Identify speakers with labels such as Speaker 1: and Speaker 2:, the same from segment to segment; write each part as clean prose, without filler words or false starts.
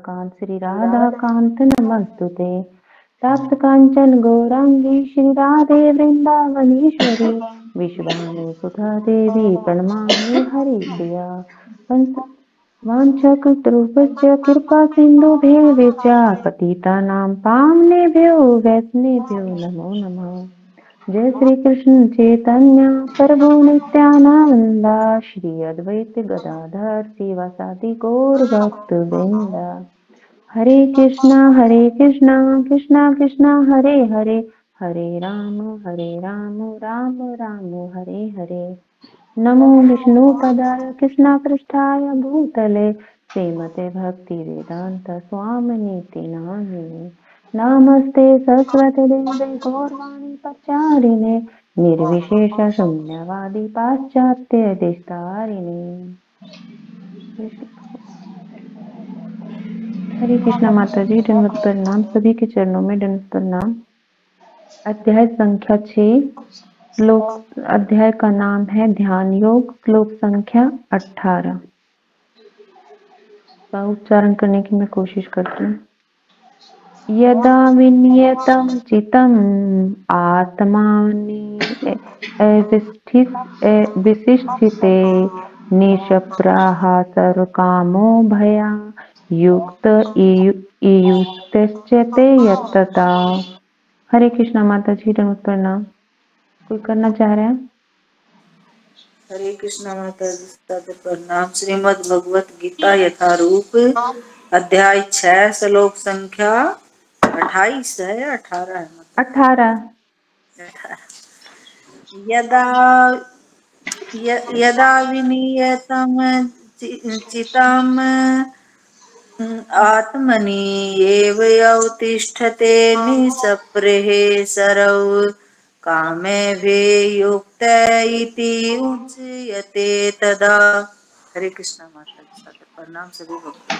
Speaker 1: कांत श्री राधा कांत नमस्तुते। तप्त कांचन गौरांगी श्री राधे वृंदावनेश्वरी विश्वानि सुधा देवी प्रणमामि हरिप्रिया। वाञ्छाकल्पतरुभ्यश्च कृपा सिन्धुभ्येव च पतितानां पावनेभ्यो वैष्णवेभ्यो नमो नमः। जय श्री कृष्ण चैतन्य प्रभु नित्यानंद श्री अद्वैत गदाधर श्रीवासादि गौर भक्त वृंद। हरे कृष्णा कृष्णा कृष्णा हरे हरे, हरे राम राम राम हरे हरे। नमो विष्णुपदाय कृष्णापृष्ठाय भूतले श्रीमते भक्ति वेदांत स्वामिनीति नामिने। नमस्ते सरस्वती देवे गौरवाणी प्रचारिणे निर्विशेष शून्यवादी पाश्चात्य देशतारिणे। हरे कृष्णा माता जी, दंडवत प्रणाम। सभी के चरणों में दंडवत प्रणाम। अध्याय संख्या 6, श्लोक अध्याय का नाम है ध्यान योग। श्लोक संख्या 18 का उच्चारण करने की मैं कोशिश करती हूँ। यदा विनियतं चित्तम् आत्मानि विशिष्यते निष्प्रह सर्वकामो भया युक्त इयुक्तश्चते यत्तता। हरे कृष्णा माता जी, दंडवत प्रणाम। कोई करना चाह रहा है?
Speaker 2: हरे कृष्णा माता जी प्रणाम। श्रीमद् भगवत गीता यथारूप अध्याय 6 श्लोक संख्या 28 है, 18 है।
Speaker 1: 18।
Speaker 2: यदा विनियतं चित्तम् आत्मनि एव अवतिष्ठते निःस्पृह सर्व कामेभ्यो युक्त इति उच्यते तदा। हरे कृष्णा माता जी प्रणाम सभी भक्तों।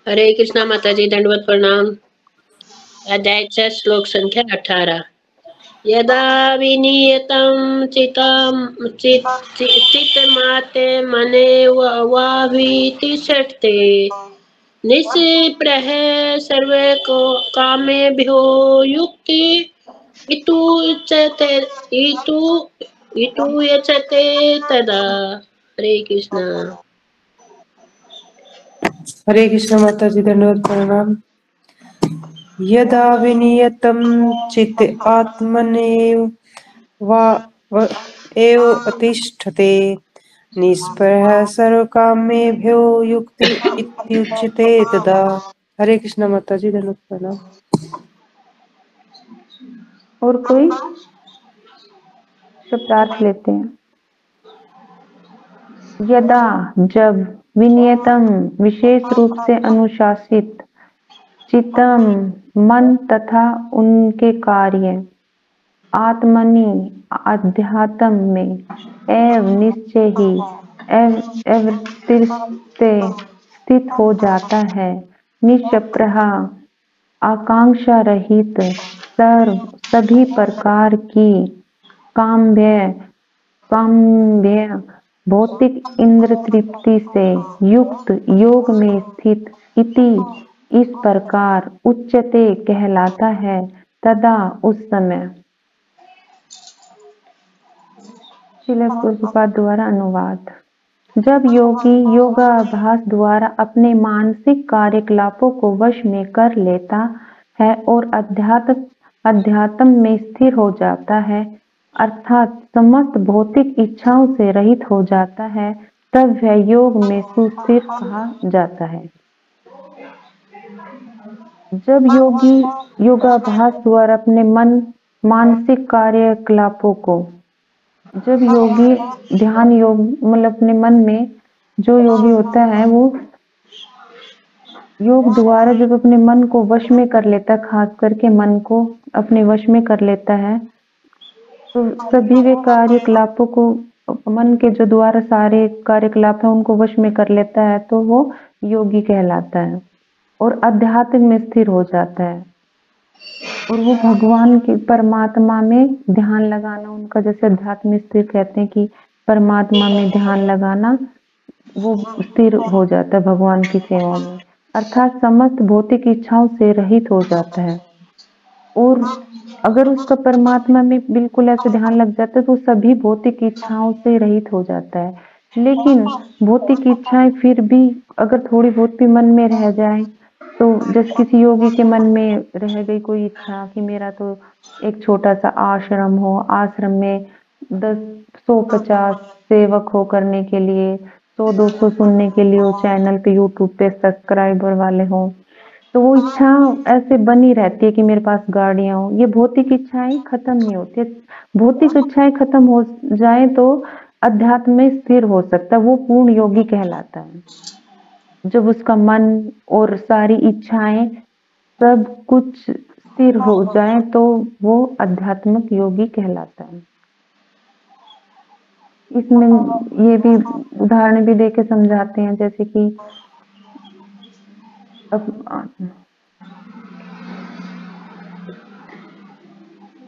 Speaker 3: हरे कृष्णा माता जी, दंडवत प्रणाम। अध्याय 6 श्लोक संख्या 18। यदा विनियतं चित्तमात्मने वाभितिष्ठते निःस्पृह सर्व कामेभ्यो युक्ति इतु यचते तदा। हरे कृष्णा।
Speaker 4: हरे कृष्ण माता जी, धन्यवाद प्रणाम। यदा विनियतं चित्त आत्मनेव एव अतिष्ठते निःस्पृह सर्वकामेभ्यो युक्त इत्युच्यते तदा। हरे कृष्ण माता जी, धन्यवाद प्रणाम।
Speaker 1: और कोई शब्दार्थ लेते हैं। यदा जब, विनियतम विशेष रूप से अनुशासित, चित्तम मन तथा उनके कार्य, आत्मनि अध्यात्म में, एव निश्चय ही, स्थित हो जाता है, निष्प्रह आकांक्षा रहित, सभी प्रकार की काम्य भौतिक इंद्र तृप्ति से युक्त, योग में स्थित, इति इस प्रकार, उच्चते कहलाता है, तदा उस समय। श्रील प्रभुपाद द्वारा अनुवाद। जब योगी योगाभ्यास द्वारा अपने मानसिक कार्यकलापों को वश में कर लेता है और अध्यात्म में स्थिर हो जाता है, अर्थात समस्त भौतिक इच्छाओं से रहित हो जाता है, तब वह योग में सुस्थिर कहा जाता है। जब योगी योगाभ्यास द्वारा अपने मानसिक कार्यकलापों को, जब योगी ध्यान योग मतलब अपने मन में, जो योगी होता है वो योग द्वारा जब अपने मन को वश में कर लेता है, खास करके मन को अपने वश में कर लेता है, तो सभी वे कार्यकलापों को, मन के जो द्वारा सारे कार्यकलाप है उनको वश में कर लेता है, तो वो योगी कहलाता है और अध्यात्म में स्थिर हो जाता है। और वो भगवान के परमात्मा में ध्यान लगाना, उनका जैसे अध्यात्म में स्थिर कहते हैं कि परमात्मा में ध्यान लगाना, वो स्थिर हो जाता है भगवान की सेवा में, अर्थात समस्त भौतिक इच्छाओं से रहित हो जाता है। और अगर उसका परमात्मा में बिल्कुल ऐसे ध्यान लग जाता है तो सभी भौतिक इच्छाओं से रहित हो जाता है। लेकिन भौतिक इच्छाएं फिर भी अगर थोड़ी बहुत भी मन में रह जाए, तो जैसे किसी योगी के मन में रह गई कोई इच्छा कि मेरा तो एक छोटा सा आश्रम हो, आश्रम में 10, 100, 50 सेवक हो करने के लिए, 100, 200 सुनने के लिए, वो चैनल पे यूट्यूब पे सब्सक्राइबर वाले हो, तो वो इच्छा ऐसे बनी रहती है कि मेरे पास गाड़ियां हो। ये भौतिक इच्छाएं खत्म नहीं होती। भौतिक इच्छाएं खत्म हो जाए तो अध्यात्म में स्थिर हो सकता है, वो पूर्ण योगी कहलाता है। जब उसका मन और सारी इच्छाएं सब कुछ स्थिर हो जाए तो वो आध्यात्मिक योगी कहलाता है। इसमें ये भी उदाहरण भी देके समझाते हैं, जैसे कि अब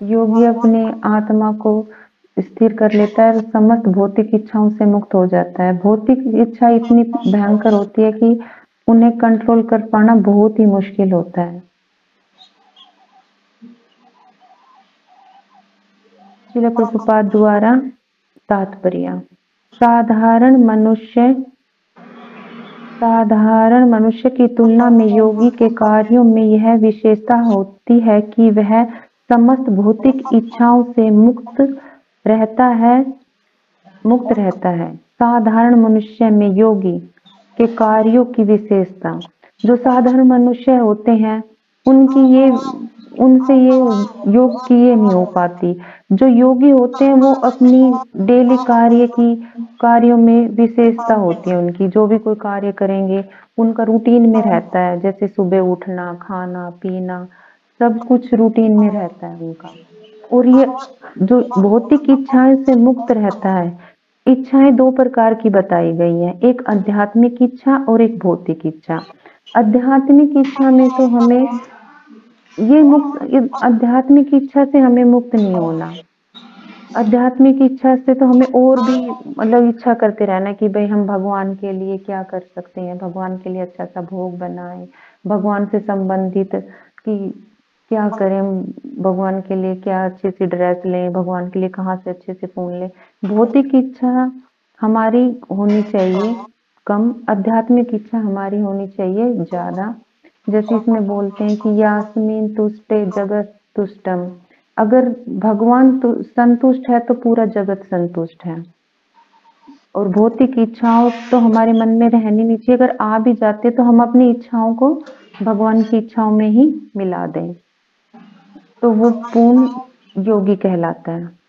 Speaker 1: योगी अपने आत्मा को स्थिर कर लेता है और समस्त भौतिक इच्छाओं से मुक्त हो जाता है। भौतिक इच्छा इतनी भयंकर होती है कि उन्हें कंट्रोल कर पाना बहुत ही मुश्किल होता है। श्रील प्रभुपाद द्वारा तात्पर्य। साधारण मनुष्य की तुलना में योगी के कार्यों में यह विशेषता होती है कि वह समस्त भौतिक इच्छाओं से मुक्त रहता है। साधारण मनुष्य में योगी के कार्यों की विशेषता। जो साधारण मनुष्य होते हैं उनसे ये योग की ये नहीं हो पाती। जो योगी होते हैं वो अपनी डेली कार्यों में विशेषता होती है उनकी। जो भी कोई कार्य करेंगे उनका रूटीन में रहता है, जैसे सुबह उठना, खाना पीना, सब कुछ रूटीन में रहता है उनका। और ये जो भौतिक इच्छाएं से मुक्त रहता है। इच्छाएं दो प्रकार की बताई गई हैं, एक आध्यात्मिक इच्छा और एक भौतिक इच्छा। आध्यात्मिक इच्छा में तो हमें आध्यात्मिक इच्छा से हमें मुक्त नहीं होना। आध्यात्मिक इच्छा से तो हमें और भी मतलब इच्छा करते रहना कि भाई हम भगवान के लिए क्या कर सकते हैं, भगवान के लिए अच्छा सा भोग बनाएं, भगवान से संबंधित कि क्या करें, भगवान के लिए क्या अच्छी सी ड्रेस लें, भगवान के लिए कहाँ से अच्छे से फूल लें। भौतिक इच्छा हमारी होनी चाहिए कम, आध्यात्मिक इच्छा हमारी होनी चाहिए ज्यादा। जैसे इसमें बोलते हैं कि यास्मीन तुष्टे जगत तुष्टम। अगर भगवान तो संतुष्ट है तो पूरा जगत संतुष्ट है। और भौतिक इच्छाओं तो हमारे मन में रहनी नहीं चाहिए। अगर आ भी जाते तो हम अपनी इच्छाओं को भगवान की इच्छाओं में ही मिला दें, तो वो पूर्ण योगी कहलाता है।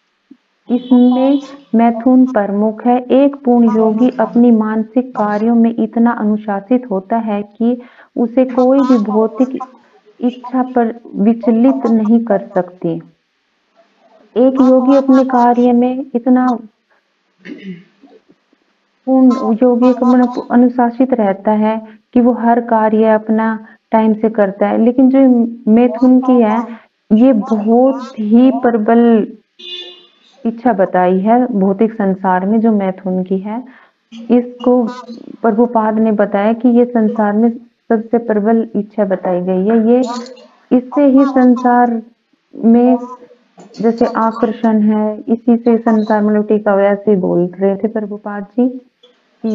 Speaker 1: इसमें मैथुन प्रमुख है। एक पूर्ण योगी अपनी मानसिक कार्यों में इतना अनुशासित होता है कि उसे कोई भी भौतिक इच्छा पर विचलित नहीं कर सकती। एक योगी अपने कार्य में इतना पूर्ण योगी अनुशासित रहता है कि वो हर कार्य अपना टाइम से करता है। लेकिन जो मैथुन की है ये बहुत ही प्रबल इच्छा बताई है भौतिक संसार में। जो मैथुन की है इसको प्रभुपाद ने बताया कि ये संसार में सबसे प्रबल इच्छा बताई गई है। ये इससे ही संसार में जैसे आकर्षण है, इसी से संसार में टीका वैसे बोल रहे थे प्रभुपाद जी कि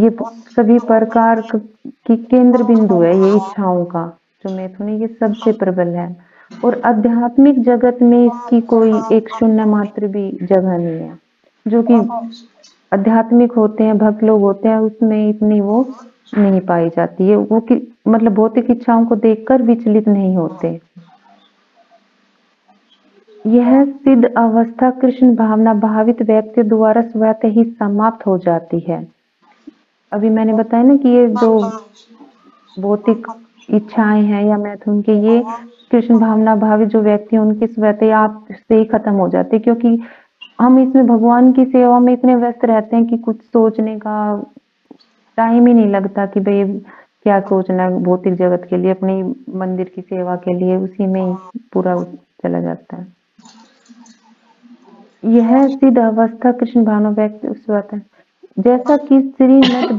Speaker 1: ये सभी प्रकार की केंद्र बिंदु है ये इच्छाओं का। जो मैथुन है ये सबसे प्रबल है और आध्यात्मिक जगत में इसकी कोई एक शून्य मात्र भी जगह नहीं है। जो कि आध्यात्मिक होते हैं, भक्त लोग होते हैं, उसमें इतनी वो नहीं पाई जाती है। वो मतलब भौतिक इच्छाओं को देखकर विचलित नहीं होते। यह सिद्ध अवस्था कृष्ण भावना भावित व्यक्ति द्वारा स्वतः ही समाप्त हो जाती है। अभी मैंने बताया ना कि ये जो भौतिक इच्छाएं हैं या मैथुन के, ये कृष्ण भावना भावित जो व्यक्ति उनकी स्वतः आप से ही खत्म हो जाती है। क्योंकि हम इसमें भगवान की सेवा में इतने व्यस्त रहते हैं कि कुछ सोचने का टाइम ही नहीं लगता कि भाई क्या सोचना भौतिक जगत के लिए, अपनी मंदिर की सेवा के लिए, उसी में ही पूरा चला जाता है। यह सिद्ध अवस्था कृष्ण भावना व्यक्ति स्वतः जैसा कि श्रीमद्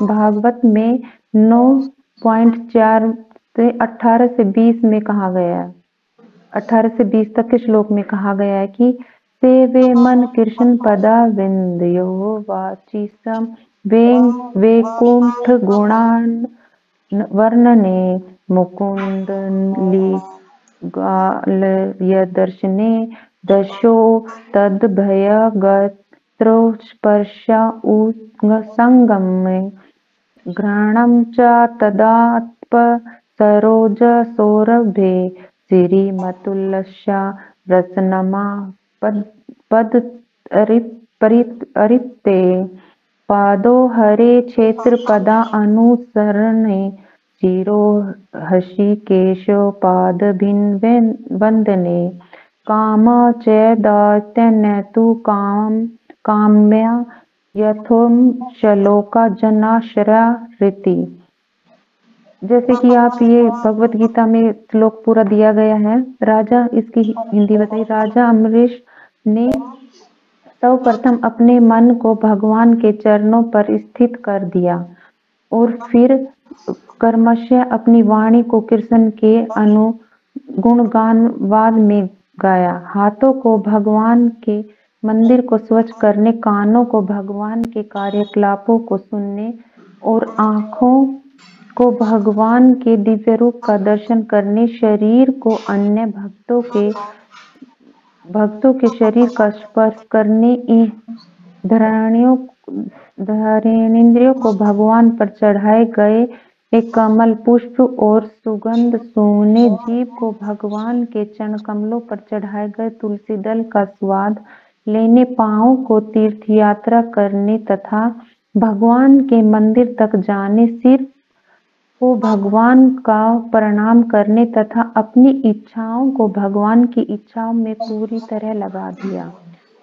Speaker 1: भागवत में 9.4 से 18 से 20 में कहा गया है, 18 से 20 तक के श्लोक में कहा गया है कि सेवे मन कृष्ण पदा विंदयो वाचिसम वैकुंठ गुणान वर्णने मुकुंद दर्शने दशो तद्भय गत्रोस्पर्शा संगमे घ्राणं च तदात्प सरोज सौरभे श्रीमतुल्लसा रसनमा पद अरिते पादो हरे क्षेत्र पदा अनुसरणे चिरो हृषिकेशो पाद भिन्न वंदने काम चैदात्यन तु काम्या यथोम श्लोका जनाश्रया रीति। जैसे कि आप ये भगवत गीता में श्लोक पूरा दिया गया है। राजा, इसकी हिंदी बताइए। राजा अम्बरीश ने सर्वप्रथम अपने मन को भगवान के चरणों पर स्थित कर दिया और फिर क्रमशः अपनी वाणी को कृष्ण के गुणगानवाद में गाया। हाथों को भगवान के मंदिर को स्वच्छ करने, कानों को भगवान के कार्यकलापों को सुनने और आंखों को भगवान के दिव्य रूप का दर्शन करने, शरीर को अन्य भक्तों के शरीर का स्पर्श करने, धर्मेंद्रियों को भगवान पर चढ़ाए गए एक कमल पुष्प और सुगंध सूंघने, जीव को भगवान के चरण कमलों पर चढ़ाए गए तुलसी दल का स्वाद लेने, पांवों को तीर्थ यात्रा करने तथा भगवान के मंदिर तक जाने, सिर को भगवान का प्रणाम करने तथा अपनी इच्छाओं को भगवान की इच्छाओं में पूरी तरह लगा दिया।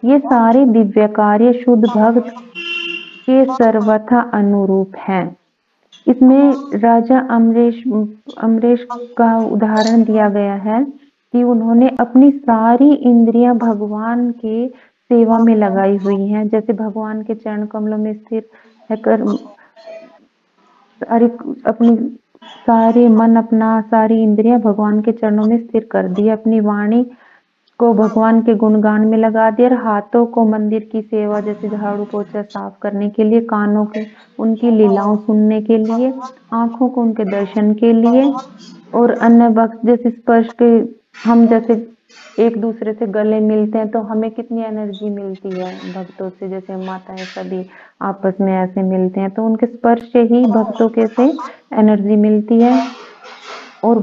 Speaker 1: ये सारे दिव्य कार्य शुद्ध भक्त के सर्वथा अनुरूप हैं। इसमें राजा अम्बरीश का उदाहरण दिया गया है कि उन्होंने अपनी सारी इंद्रियां भगवान के सेवा में लगाई हुई हैं। जैसे भगवान के चरण कमलों में स्थिर रहकर अपनी सारी इंद्रियां भगवान के चरणों में स्थिर कर दी, अपनी वाणी को भगवान के गुणगान में लगा दिया, और हाथों को मंदिर की सेवा जैसे झाड़ू पोछा साफ करने के लिए, कानों के उनकी लीलाओं सुनने के लिए, आंखों को उनके दर्शन के लिए, और अन्य भक्त जैसे स्पर्श के, हम जैसे एक दूसरे से गले मिलते हैं तो हमें कितनी एनर्जी मिलती है भक्तों से, जैसे माताएं सभी आपस में ऐसे मिलते हैं तो उनके स्पर्श से ही भक्तों के से एनर्जी मिलती है। और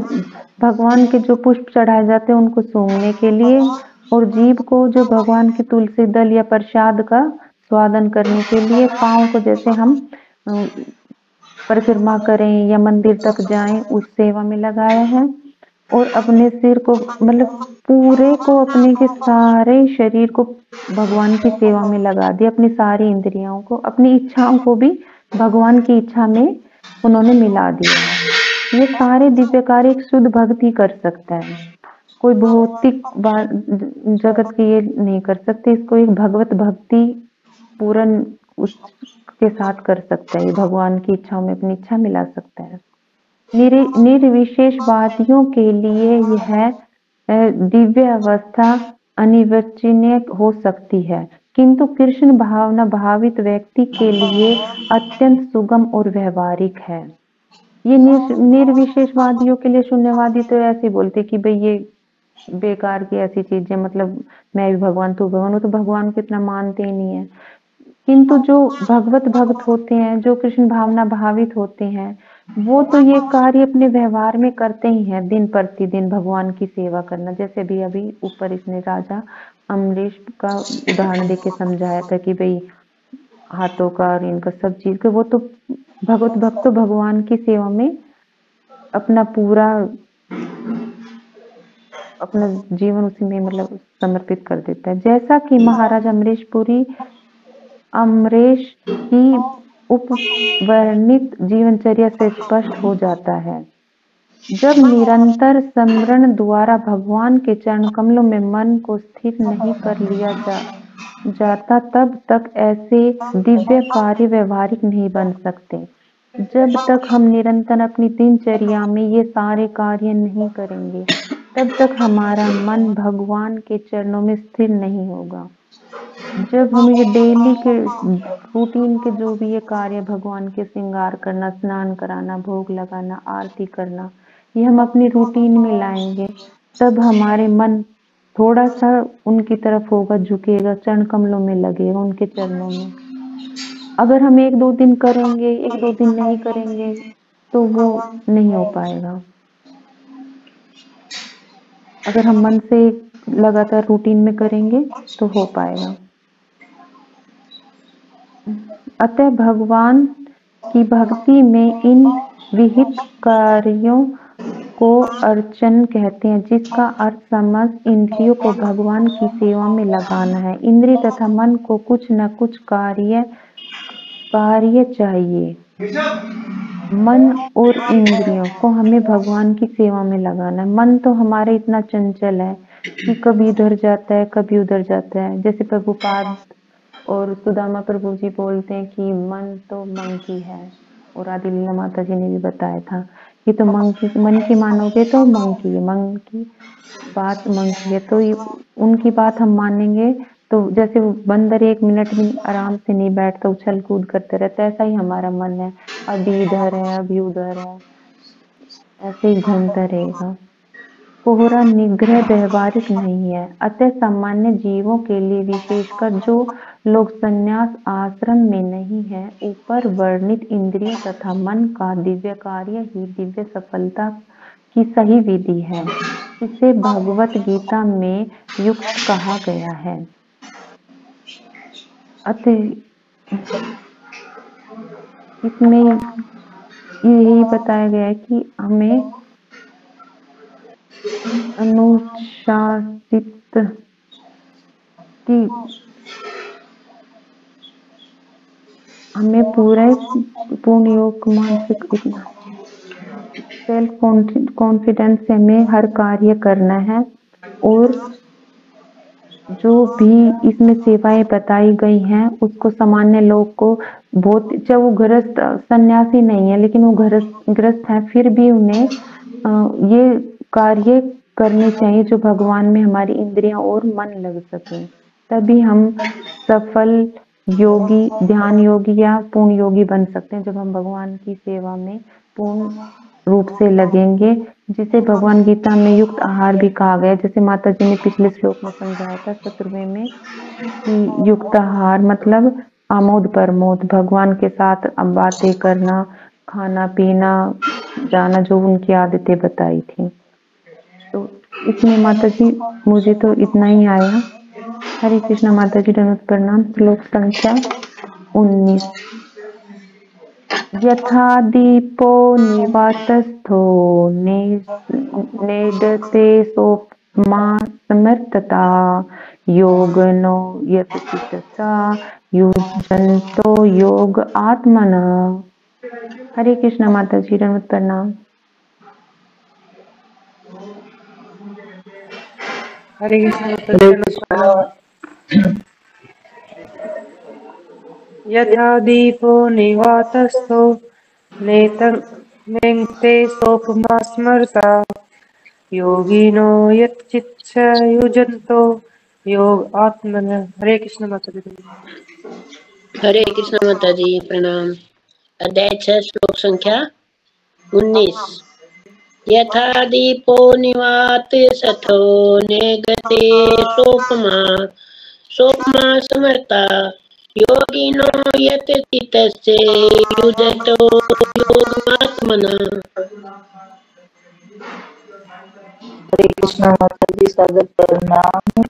Speaker 1: भगवान के जो पुष्प चढ़ाए जाते हैं उनको सूंघने के लिए, और जीव को जो भगवान के तुलसी दल या प्रसाद का स्वादन करने के लिए, पांव को जैसे हम परिक्रमा करें या मंदिर तक जाएं उस सेवा में लगाया है, और अपने सिर को मतलब पूरे को अपने के सारे शरीर को भगवान की सेवा में लगा दिया, अपनी सारी इंद्रियों को, अपनी इच्छाओं को भी भगवान की इच्छा में उन्होंने मिला दिया है। ये सारे दिव्य कार्य एक शुद्ध भक्त ही कर सकता है, कोई भौतिक जगत के ये नहीं कर सकते। इसको एक भगवत भक्ति पूर्ण उसके साथ कर सकता है, भगवान की इच्छाओं में अपनी इच्छा मिला सकता है। निर्विशेषवादियों के लिए यह दिव्य अवस्था अनिर्वचनीय हो सकती है, किंतु कृष्ण भावना भावित व्यक्ति के लिए अत्यंत सुगम और व्यवहारिक है। ये निर्विशेषवादियों के लिए, शून्यवादी तो ऐसे बोलते कि भाई ये बेकार की ऐसी चीजें, मतलब मैं भी भगवान तू भगवान, वो तो भगवान को इतना मानते ही नहीं है। किंतु जो भगवत भक्त होते हैं, जो कृष्ण भावना भावित होते हैं, वो तो ये कार्य अपने व्यवहार में करते ही हैं, दिन प्रतिदिन भगवान की सेवा करना। जैसे भी अभी ऊपर इसने राजा अम्बरीश का उदाहरण देके समझाया था कि भाई हाथों का और इनका सब चीज का, वो तो भगवत भक्त तो भगवान की सेवा में अपना पूरा अपना जीवन उसी में मतलब समर्पित कर देता है। जैसा कि महाराज अम्बरीश की उपवर्णित जीवनचर्या से स्पष्ट हो जाता है, जब निरंतर स्मरण द्वारा भगवान के चरण कमलों में मन को स्थिर नहीं कर लिया जाता तब तक ऐसे दिव्य कार्य व्यवहारिक नहीं बन सकते। जब तक हम निरंतर अपनी दिनचर्या में ये सारे कार्य नहीं करेंगे, तब तक हमारा मन भगवान के चरणों में स्थिर नहीं होगा। जब हम ये डेली के रूटीन के जो भी ये कार्य, भगवान के श्रृंगार करना, स्नान कराना, भोग लगाना, आरती करना, ये हम अपनी रूटीन में लाएंगे, तब हमारे मन थोड़ा सा उनकी तरफ होगा, झुकेगा, चरण कमलों में लगेगा, उनके चरणों में। अगर हम 1-2 दिन करेंगे, 1-2 दिन नहीं करेंगे, तो वो नहीं हो पाएगा। अगर हम मन से लगातार रूटीन में करेंगे तो हो पाएगा। अतः भगवान की भक्ति में इन विहित कार्यों को अर्चन कहते हैं, जिसका अर्थ समस्त इंद्रियों को भगवान की सेवा में लगाना है। इंद्रिय तथा मन को कुछ न कुछ कार्य चाहिए। मन और इंद्रियों को हमें भगवान की सेवा में लगाना है। मन तो हमारा इतना चंचल है कि कभी इधर जाता है, कभी उधर जाता है। जैसे प्रभुपाद और सुदामा प्रभु जी बोलते हैं कि मन तो मंकी है, और आदि लीला माता जी ने भी बताया था कि तो मंकी, मन की मानोगे तो मंकी है, मन की बात मंकी है। तो उनकी बात हम मानेंगे तो जैसे वो बंदर 1 मिनट भी आराम से नहीं बैठता, उछल कूद करते रहता, ऐसा ही हमारा मन है, अभी इधर है, अभी उधर है, ऐसे ही घूमता रहेगा। कोहरा निग्रह व्यवहारिक नहीं है। अतः सामान्य जीवों के लिए, विशेषकर जो लोग संन्यास आश्रम में नहीं है, ऊपर वर्णित इंद्रियों तथा मन का दिव्य कार्य ही दिव्य सफलता की सही विधि है। इसे भगवत गीता में युक्त कहा गया है। अतः इसमें यही बताया गया है कि हमें अनुशासित कि हमें पूर्ण योग, मानसिक सेल्फ कॉन्फिडेंस से हमें हर कार्य करना है। और जो भी इसमें सेवाएं बताई गई हैं, उसको सामान्य लोग को बहुत, चाहे वो गृहस्थ सन्यासी नहीं है, लेकिन वो गृहस्थ है, फिर भी उन्हें ये कार्य करने चाहिए जो भगवान में हमारी इंद्रियां और मन लग सके। तभी हम सफल योगी, ध्यान योगी या पूर्ण योगी बन सकते हैं, जब हम भगवान की सेवा में पूर्ण रूप से लगेंगे, जिसे भगवान गीता में युक्त आहार भी कहा गया है। जैसे माता जी ने पिछले श्लोक में समझाया था 17वें में कि युक्त आहार मतलब आमोद प्रमोद, भगवान के साथ बातें करना, खाना पीना, जाना, जो उनकी आदतें बताई थी। तो इसमें माता जी, मुझे तो इतना ही आया। हरे कृष्णा माता जी, दंडवत प्रणाम। श्लोक संख्या 19। यथा दीपो निवातस्थो नेदते सोपमा समर्थता योगनो यत चितसा युजन्तो योग आत्मना। हरे कृष्णा माता जी, दंडवत प्रणाम।
Speaker 4: हरे कृष्ण माता जी, दंडवत प्रणाम। यथा दीपो निवातस्थो नेङ्क्ते सोपमा स्मरता योगिनो यच्चित्स युजन्तो योग आत्मन। हरे कृष्ण माता जी।
Speaker 3: हरे कृष्ण माता जी, प्रणाम। अध्याय 6, श्लोक संख्या 19। यथा दीपो निवात सथो नेगते सोपमा समर्ता योगिनो यत चित्तस्य युजतो योगात्मना।
Speaker 2: हरे कृष्णा माता जी, सादर प्रणाम।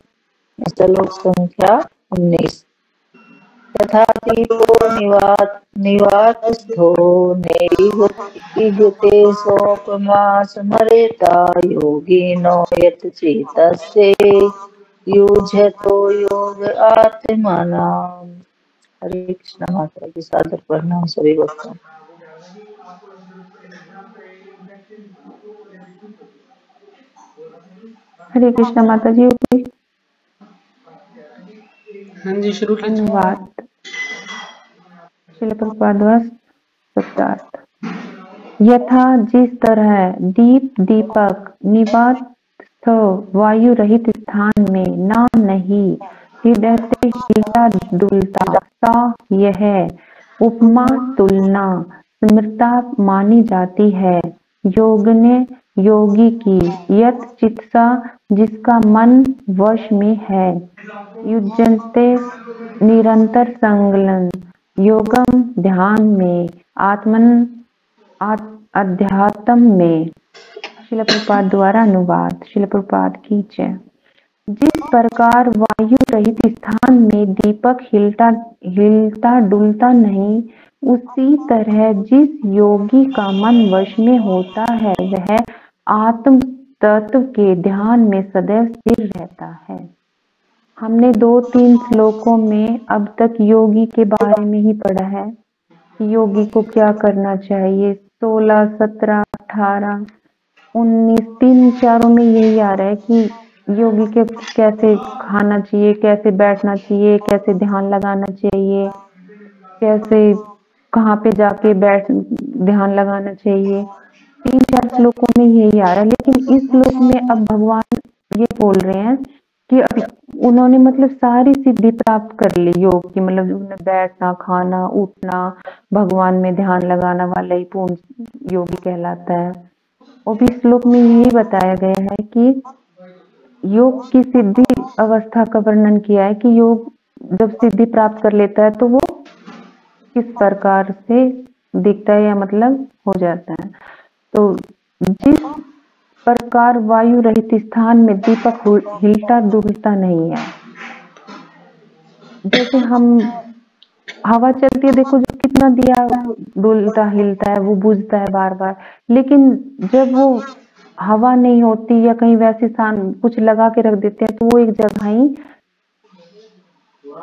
Speaker 2: श्लोक संख्या 19। यथा दीपो निवातस्थो नैगते सोपमा स्मरेता योगिनो यत् चित्तस्य युज्यतो योग आत्मना। हरे कृष्णा माता जी, सादर प्रणाम सभी भक्तों।
Speaker 1: हरे कृष्णा माता जी।
Speaker 4: हाँ जी, शुरू कीजिए।
Speaker 1: अनुवाद श्रील प्रभुपाद द्वारा शब्दार्थ। यथा जिस तरह दीपक निवात वायु रहित स्थान में ना नहीं हृदय हिलता डुलता, सा यह उपमा तुलना स्मृता मानी जाती है योगी की। यत चित्सा जिसका मन वश में है, युज्यते निरंतर संलग्न, योगम ध्यान में, आत्मन अध्यात्म में। श्रील प्रभुपाद द्वारा अनुवाद। श्रील प्रभुपाद की जय। जिस प्रकार वायु रहित स्थान में दीपक हिलता डुलता नहीं, उसी तरह जिस योगी का मन वश में होता है वह आत्म तत्व के ध्यान में सदैव स्थिर रहता है। हमने 2-3 श्लोकों में अब तक योगी के बारे में ही पढ़ा है। योगी को क्या करना चाहिए। 16, 17, 18, 19 तीन चारों में यही आ रहा है कि योगी के कैसे खाना चाहिए, कैसे बैठना चाहिए, कैसे ध्यान लगाना चाहिए, कैसे कहाँ पे जाके ध्यान लगाना चाहिए। 3-4 श्लोकों में यही आ रहा है। लेकिन इस श्लोक में अब भगवान ये बोल रहे हैं कि अभी उन्होंने मतलब सारी सिद्धि प्राप्त कर ली योग की, मतलब उन्हें बैठना, खाना, उठना, भगवान में ध्यान लगाना वाला ही पूर्ण योगी कहलाता है। और भी श्लोक में यही बताया गया है कि योग की सिद्धि अवस्था का वर्णन किया है कि योग जब सिद्धि प्राप्त कर लेता है तो वो किस प्रकार से दिखता है या मतलब हो जाता है। तो जिस प्रकार वायु रहित स्थान में दीपक हिलता डुलता नहीं है, जैसे हम हवा चलती है, देखो जो कितना दिया डुलता हिलता है, वो बुझता है बार बार। लेकिन जब वो हवा नहीं होती या कहीं वैसे कुछ लगा के रख देते हैं तो वो एक जगह ही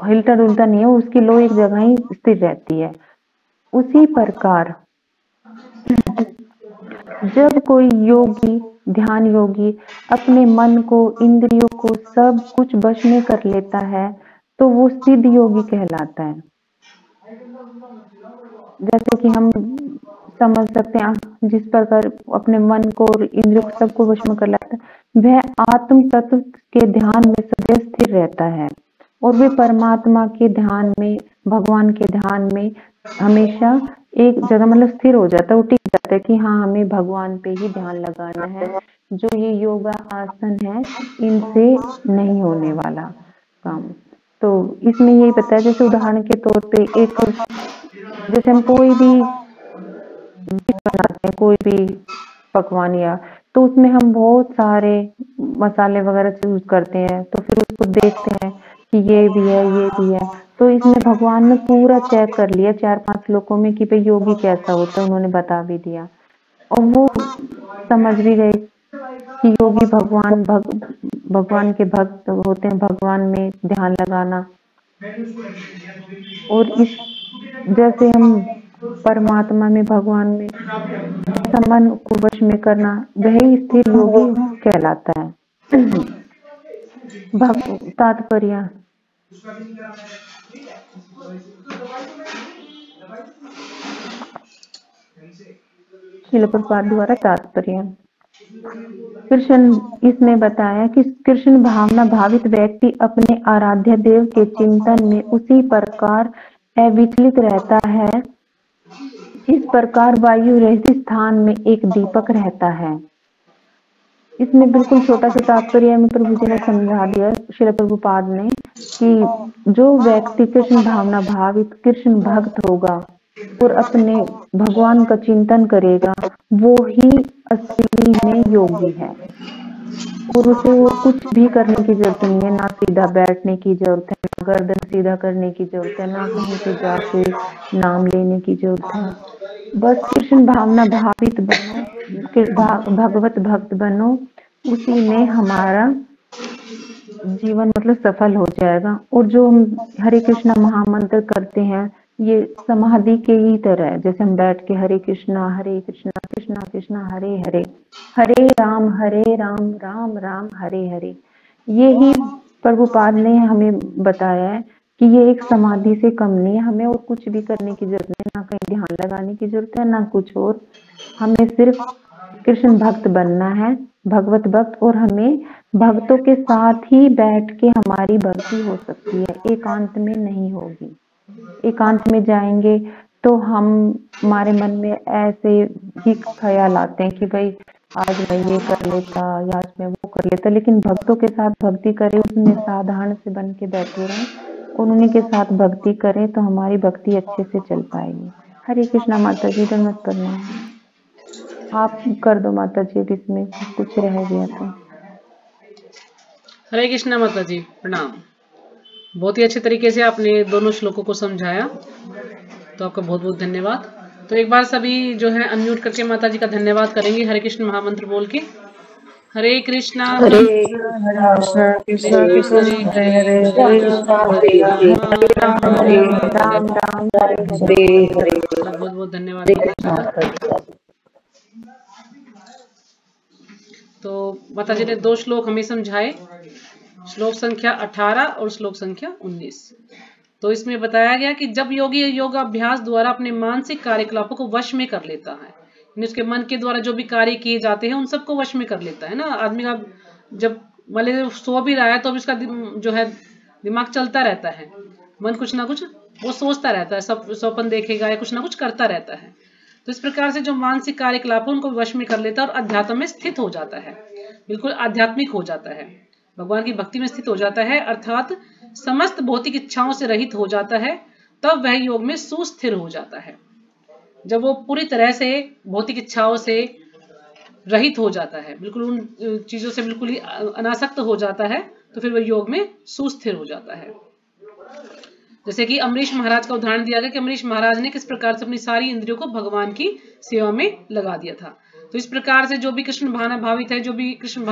Speaker 1: हिलता डुलता नहीं है, उसकी लो एक जगह ही स्थिर रहती है। उसी प्रकार जब कोई योगी, ध्यान योगी अपने मन को, इंद्रियों को सब कुछ वश में कर लेता है तो वो सिद्ध योगी कहलाता है। जैसे कि हम समझ सकते हैं, जिस प्रकार अपने मन को और इंद्रियों को सबको वश में कर लेता है, वह आत्म तत्व के ध्यान में सदैव स्थिर रहता है और वे परमात्मा के ध्यान में, भगवान के ध्यान में हमेशा एक जगह मतलब स्थिर हो जाता है, टिक जाता है कि हाँ हमें भगवान पे ही ध्यान लगाना है। जो ये योगा आसन है इनसे नहीं होने वाला काम। तो इसमें यही बताया, जैसे उदाहरण के तौर पे एक, जैसे हम कोई भी बनाते हैं, कोई भी पकवान या, तो उसमें हम बहुत सारे मसाले वगैरह यूज करते हैं, तो फिर उसको देखते हैं कि ये भी है, ये भी है। तो इसमें भगवान ने पूरा चेक कर लिया 4-5 श्लोकों में कि भाई योगी कैसा होता है, उन्होंने बता भी दिया और वो समझ भी गए कि योगी भगवान के भक्त होते हैं, भगवान में ध्यान लगाना। और इस जैसे हम परमात्मा में, भगवान में जैसा मन को वश में करना, वही स्थिर योगी कहलाता है। तात्पर्य। श्रील प्रभुपाद द्वारा तात्पर्य। कृष्ण इसमें बताया कि कृष्ण भावना भावित व्यक्ति अपने आराध्य देव के चिंतन में उसी प्रकार अविचलित रहता है इस प्रकार वायु रहित स्थान में एक दीपक रहता है। इसमें बिल्कुल छोटा सा तात्पर्य में प्रभु जी ने समझा दिया, श्रील प्रभुपाद ने, कि जो व्यक्ति कृष्ण भावना भावित कृष्ण भक्त होगा और अपने भगवान का चिंतन करेगा, वो ही असली में योगी है। और उसे वो कुछ भी करने की जरूरत नहीं है, ना सीधा बैठने की जरूरत है, ना गर्दन सीधा करने की जरूरत है, ना कहीं पे जाके नाम लेने की जरूरत है। बस कृष्ण भावना भावित बनो, भगवत भक्त बनो, उसी में हमारा जीवन मतलब सफल हो जाएगा। और जो हम हरे कृष्णा महामंत्र करते हैं, ये समाधि के ही तरह है। जैसे हम बैठ के हरे कृष्णा कृष्णा कृष्णा हरे हरे, हरे राम राम राम हरे हरे, ये ही प्रभुपाद ने हमें बताया है कि ये एक समाधि से कम नहीं है। हमें और कुछ भी करने की जरूरत नहीं, ना कहीं ध्यान लगाने की जरूरत है ना कुछ और। हमें सिर्फ कृष्ण भक्त बनना है, भगवत भक्त। और हमें भक्तों के साथ ही बैठ के हमारी भक्ति हो सकती है, एकांत में नहीं होगी। एकांत में जाएंगे तो हमारे मन में ऐसे ही ख्याल आते हैं कि भाई आज मैं ये कर लेता या आज मैं वो कर लेता। लेकिन भक्तों के साथ भक्ति करें, उसमें साधारण से बन के बैठे रहें और उन्हीं के साथ भक्ति करें तो हमारी भक्ति अच्छे से चल पाएगी। हरे कृष्णा माता जी, दंडवत प्रणाम। आप कर दो माता जी, अब इसमें कुछ रह गया तो।
Speaker 5: हरे कृष्णा माता जी, प्रणाम। बहुत ही अच्छे तरीके से आपने दोनों श्लोकों को समझाया, तो आपका बहुत बहुत धन्यवाद। तो एक बार सभी जो है अनम्यूट करके माता जी का धन्यवाद करेंगे हरे कृष्ण महामंत्र बोल के। हरे कृष्णा
Speaker 2: हरे
Speaker 4: कृष्णा कृष्णा
Speaker 5: हरे
Speaker 4: कृष्णा
Speaker 5: हरे
Speaker 4: हरे हरे
Speaker 2: कृष्णा
Speaker 4: हरे
Speaker 2: कृष्णा
Speaker 4: राम
Speaker 2: हरे हरे हरे राम हरे
Speaker 1: राम राम हरे हरे।
Speaker 2: हरे हरे।
Speaker 5: आपका बहुत बहुत धन्यवाद
Speaker 2: हरे
Speaker 5: माता जी
Speaker 2: कृष्णा
Speaker 5: का।
Speaker 2: माता जी।
Speaker 5: तो माता जी ने 2 श्लोक हमें समझाए, श्लोक संख्या 18 और श्लोक संख्या 19। तो इसमें बताया गया कि जब योगी योगाभ्यास द्वारा अपने मानसिक कार्यकलापों को वश में कर लेता है, यानी उसके मन के द्वारा जो भी कार्य किए जाते हैं उन सबको वश में कर लेता है ना। आदमी का जब मान लीजिए सो भी रहा है तो भी उसका जो है दिमाग चलता रहता है, मन कुछ ना कुछ वो सोचता रहता है, सब स्वप्न देखेगा या कुछ ना कुछ करता रहता है। तो इस प्रकार से जो मानसिक कार्यकलाप है उनको वश में कर लेता है और अध्यात्म में स्थित हो जाता है, बिल्कुल आध्यात्मिक हो जाता है, भगवान की भक्ति में स्थित हो जाता है, अर्थात समस्त भौतिक इच्छाओं से रहित हो जाता है। तब वह योग में सुस्थिर हो जाता है। जब वो पूरी तरह से भौतिक इच्छाओं से रहित हो जाता है, बिल्कुल उन चीजों से बिल्कुल ही अनासक्त हो जाता है, तो फिर वह योग में सुस्थिर हो जाता है। जैसे कि अमरीश महाराज का उदाहरण दिया गया कि अमरीश महाराज ने किस प्रकार से अपनी सारी इंद्रियों को भगवान की सेवा में लगा दिया था। तो इस प्रकार से जो भी कृष्ण भावना भावित है, जो भी कृष्ण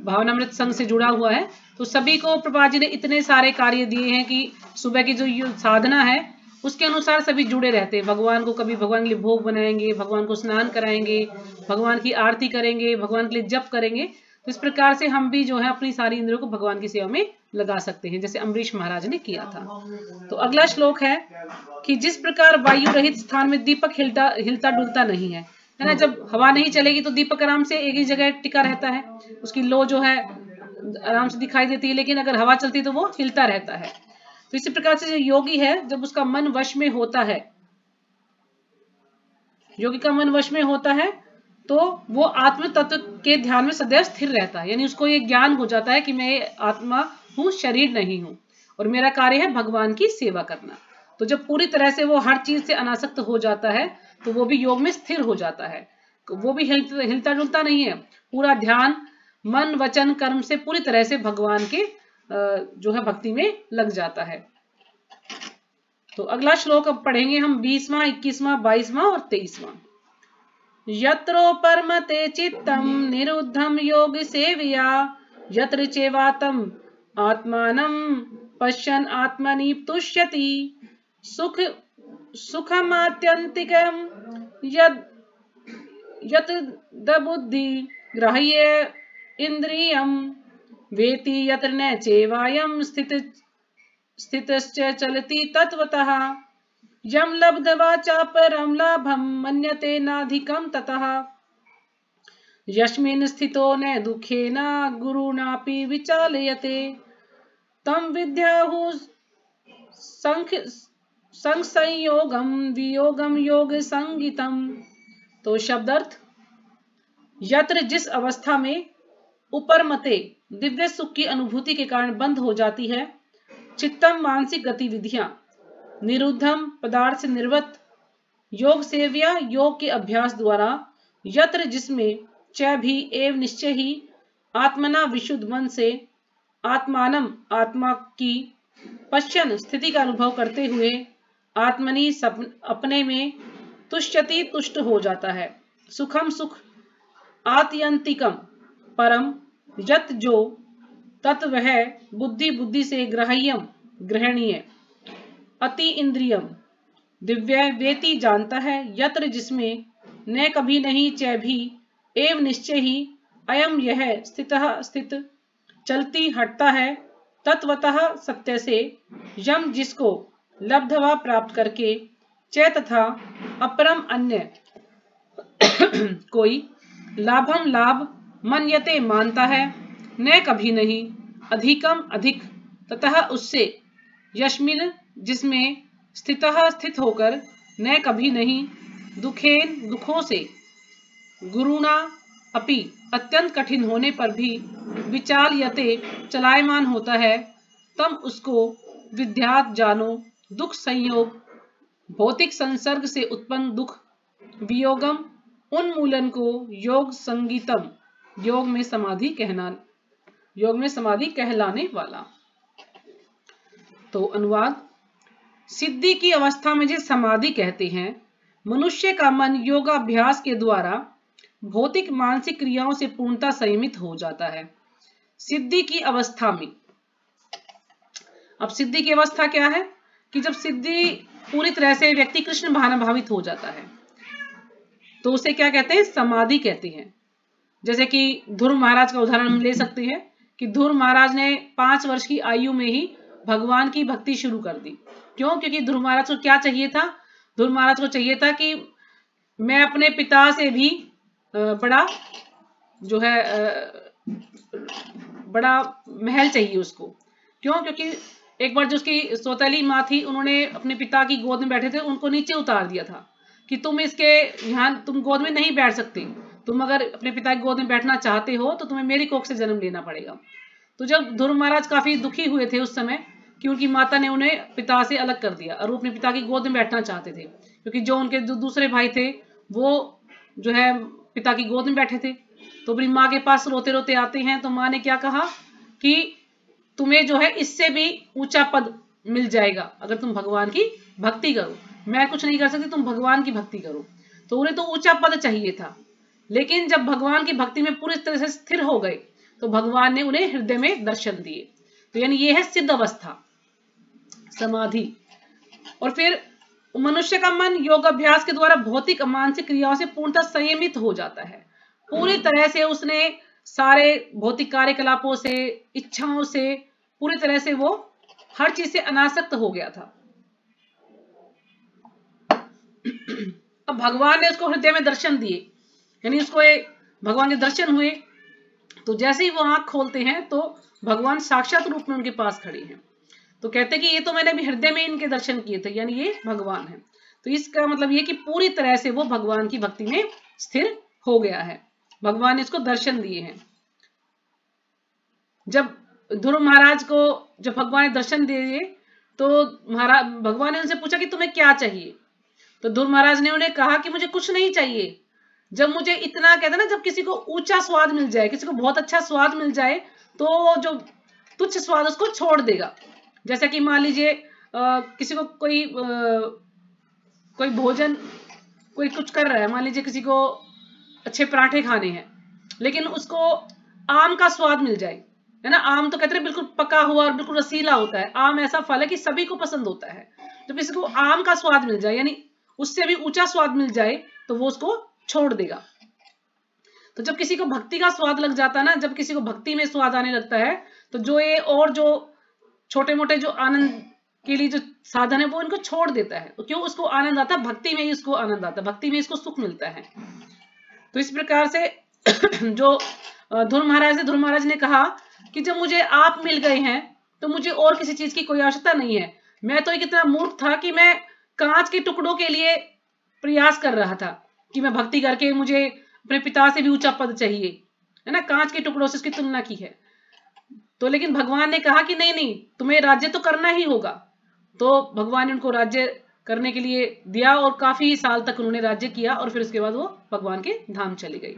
Speaker 5: भावनामृत संघ से जुड़ा हुआ है, तो सभी को प्रभुपाद जी ने इतने सारे कार्य दिए हैं कि सुबह की जो साधना है उसके अनुसार सभी जुड़े रहते हैं। भगवान को कभी भगवान के लिए भोग बनाएंगे, भगवान को स्नान कराएंगे, भगवान की आरती करेंगे, भगवान के लिए जप करेंगे। तो इस प्रकार से हम भी जो है अपनी सारी इंद्रियों को भगवान की सेवा में लगा सकते हैं, जैसे अमरीश महाराज ने किया था। तो अगला श्लोक है कि जिस प्रकार वायु रहित स्थान में दीपक हिलता डुलता नहीं है ना। जब हवा नहीं चलेगी तो दीपक आराम से एक ही जगह टिका रहता है, उसकी लो जो है आराम से दिखाई देती है, लेकिन अगर हवा चलती है तो वो हिलता रहता है। तो इसी प्रकार से जो योगी है, जब उसका मन वश में होता है, योगी का मन वश में होता है, तो वो आत्म तत्व के ध्यान में सदैव स्थिर रहता है। यानी उसको ये ज्ञान हो जाता है कि मैं आत्मा हूँ, शरीर नहीं हूँ, और मेरा कार्य है भगवान की सेवा करना। तो जब पूरी तरह से वो हर चीज से अनासक्त हो जाता है तो वो भी योग में स्थिर हो जाता है। वो भी हिलता डुलता नहीं है, पूरा ध्यान मन वचन कर्म से पूरी तरह से भगवान के जो है भक्ति में लग जाता है। तो अगला श्लोक अब पढ़ेंगे हम 20वां, 21वां, 22वां और 23वां। यत्रोपरमते चित्तम निरुद्धम योग सेवया यत्र चेवातम आत्मानं पश्यन् आत्मनि तुष्यति सुखमात्यन्तिकं यत् दबुद्धि ग्राह्य इंद्रियं वेति यत्र न चेवायं स्थितश्च चलति तत्वतः यं लब्ध्वा च परं लाभं मन्यते नाधिकं ततः यस्मिन् स्थितो न दुःखेन गुरुणापि विचालयते तं विद्याहुः संयोगम वियोगम योग संगीतम। तो शब्दार्थ, यत्र जिस अवस्था में उपरमते दिव्य सुख की अनुभूति के कारण बंद हो जाती है, चित्तम मानसिक गतिविधियां, निरुद्धम पदार्थ से निर्वत, योग सेव्या योग के अभ्यास द्वारा, यत्र जिसमें च भी एव निश्चय ही आत्मना विशुद्ध मन से, आत्मानम आत्मा की, पश्चन स्थिति का अनुभव करते हुए, आत्मनि अपने में, तुष्यति तुष्ट हो जाता है, सुखम सुख, आत्यंतिकम परम, यत जो, तत्व है, बुद्धि बुद्धि से, ग्राह्यम ग्रहणीय, अति इंद्रियम दिव्य, वेति जानता है, यत्र जिसमें, न कभी नहीं, च भी, एव निश्चय ही, अयम यह, स्थितः स्थित, चलती हटता है, तत्वतः सत्य से यम जिसको लब्धवा प्राप्त करके च तथा अपरम अन्य कोई लाभम लाभ मन्यते मानता है, न कभी नहीं, अधिकम अधिक, ततः उससे, यस्मिन जिसमें, स्थितः स्थित होकर, न कभी नहीं, दुखेन दुखों से, गुरुणा अपि अत्यंत कठिन होने पर भी विचाल्यते चलायमान होता है, तम उसको विद्यात जानो, दुख संयोग भौतिक संसर्ग से उत्पन्न दुख, वियोगम उन्मूलन को योग संगीतम, योग में समाधि कहलाने वाला। तो अनुवाद, सिद्धि की अवस्था में जिसे समाधि कहते हैं, मनुष्य का मन योगाभ्यास के द्वारा भौतिक मानसिक क्रियाओं से पूर्णतः संयमित हो जाता है। सिद्धि की अवस्था में, अब सिद्धि की अवस्था क्या है कि जब सिद्धि पूरी तरह से व्यक्ति कृष्ण भावनाभावित हो जाता है तो उसे क्या कहते हैं, समाधि कहते हैं। जैसे कि ध्रुव महाराज का उदाहरण हम ले सकते हैं कि ध्रुव महाराज ने 5 वर्ष की आयु में ही भगवान की भक्ति शुरू कर दी। क्यों? क्योंकि ध्रुव महाराज को क्या चाहिए था, ध्रुव महाराज को चाहिए था कि मैं अपने पिता से भी बड़ा जो है बड़ा महल चाहिए उसको। क्यों? क्योंकि एक बार जो उसकी सौतेली माँ थी, उन्होंने अपने पिता की गोद में बैठे थे, उनको नीचे उतार दिया था कि तुम इसके यहाँ तुम गोद में नहीं बैठ सकते, तुम अगर अपने पिता की गोद में बैठना चाहते हो तो तुम्हें मेरी कोख से जन्म लेना पड़ेगा। तो जब ध्रुव महाराज काफी दुखी हुए थे उस समय कि उनकी माता ने उन्हें पिता से अलग कर दिया और वो अपने पिता की गोद में बैठना चाहते थे, क्योंकि जो उनके जो दूसरे भाई थे वो जो है पिता की गोद में बैठे थे। तो अपनी माँ के पास रोते रोते आते हैं तो माँ ने क्या कहा कि तुम्हें जो है इससे भी ऊंचा पद मिल जाएगा अगर तुम भगवान की भक्ति करो, मैं कुछ नहीं कर सकती, तुम भगवान की भक्ति करो। तो उन्हें तो ऊंचा पद चाहिए था, लेकिन जब भगवान की भक्ति में पूरी तरह से स्थिर हो गए तो भगवान ने उन्हें हृदय में दर्शन दिए। तो यानी ये है सिद्ध अवस्था, समाधि। और फिर मनुष्य का मन योग अभ्यास के द्वारा भौतिक मानसिक क्रियाओं से पूर्णतः संयमित हो जाता है। पूरी तरह से उसने सारे भौतिक कार्यकलापों से, इच्छाओं से पूरी तरह से वो हर चीज से अनासक्त हो गया था। अब भगवान ने उसको हृदय में दर्शन दिए, यानी उसको भगवान के दर्शन हुए। तो जैसे ही वो आंख खोलते हैं तो भगवान साक्षात रूप में उनके पास खड़े हैं। तो कहते हैं कि ये तो मैंने भी हृदय में इनके दर्शन किए थे, यानी ये भगवान है। तो इसका मतलब ये कि पूरी तरह से वो भगवान की भक्ति में स्थिर हो गया है, भगवान ने इसको दर्शन दिए हैं। जब ध्रुव महाराज को जब भगवान ने दर्शन दिए तो भगवान ने उनसे पूछा कि तुम्हें क्या चाहिए। तो ध्रुव महाराज ने उन्हें कहा कि मुझे कुछ नहीं चाहिए। जब मुझे इतना कहते ना, जब किसी को ऊंचा स्वाद मिल जाए, किसी को बहुत अच्छा स्वाद मिल जाए तो वो जो तुच्छ स्वाद उसको छोड़ देगा। जैसा कि मान लीजिए किसी को कोई भोजन कोई कुछ कर रहा है, मान लीजिए किसी को अच्छे पराठे खाने हैं लेकिन उसको आम का स्वाद मिल जाए, है ना। आम तो कहते हैं बिल्कुल पका हुआ और बिल्कुल रसीला होता है, आम ऐसा फल है कि सभी को पसंद होता है। जब किसी को आम का स्वाद मिल जाए, यानी उससे भी ऊंचा स्वाद मिल जाए, तो वो उसको छोड़ देगा। तो जब किसी को भक्ति का स्वाद लग जाता है ना, जब किसी को भक्ति में स्वाद आने लगता है तो जो ये और जो छोटे मोटे जो आनंद के लिए जो साधन है वो इनको छोड़ देता है। तो क्यों उसको आनंद आता है, भक्ति में ही उसको आनंद आता है, भक्ति में इसको सुख मिलता है। तो इस प्रकार से जो ध्रुव महाराज ने कहा कि जब मुझे आप मिल गए हैं तो मुझे और किसी चीज की कोई आवश्यकता नहीं है। मैं तो कितना मूर्ख था कि मैं कांच के टुकड़ों के लिए प्रयास कर रहा था कि मैं भक्ति करके मुझे अपने पिता से भी ऊंचा पद चाहिए, है ना, कांच के टुकड़ों से उसकी तुलना की है। तो लेकिन भगवान ने कहा कि नहीं नहीं, तुम्हें राज्य तो करना ही होगा। तो भगवान ने उनको राज्य करने के लिए दिया और काफी साल तक उन्होंने राज्य किया और फिर उसके बाद वो भगवान के धाम चली गई।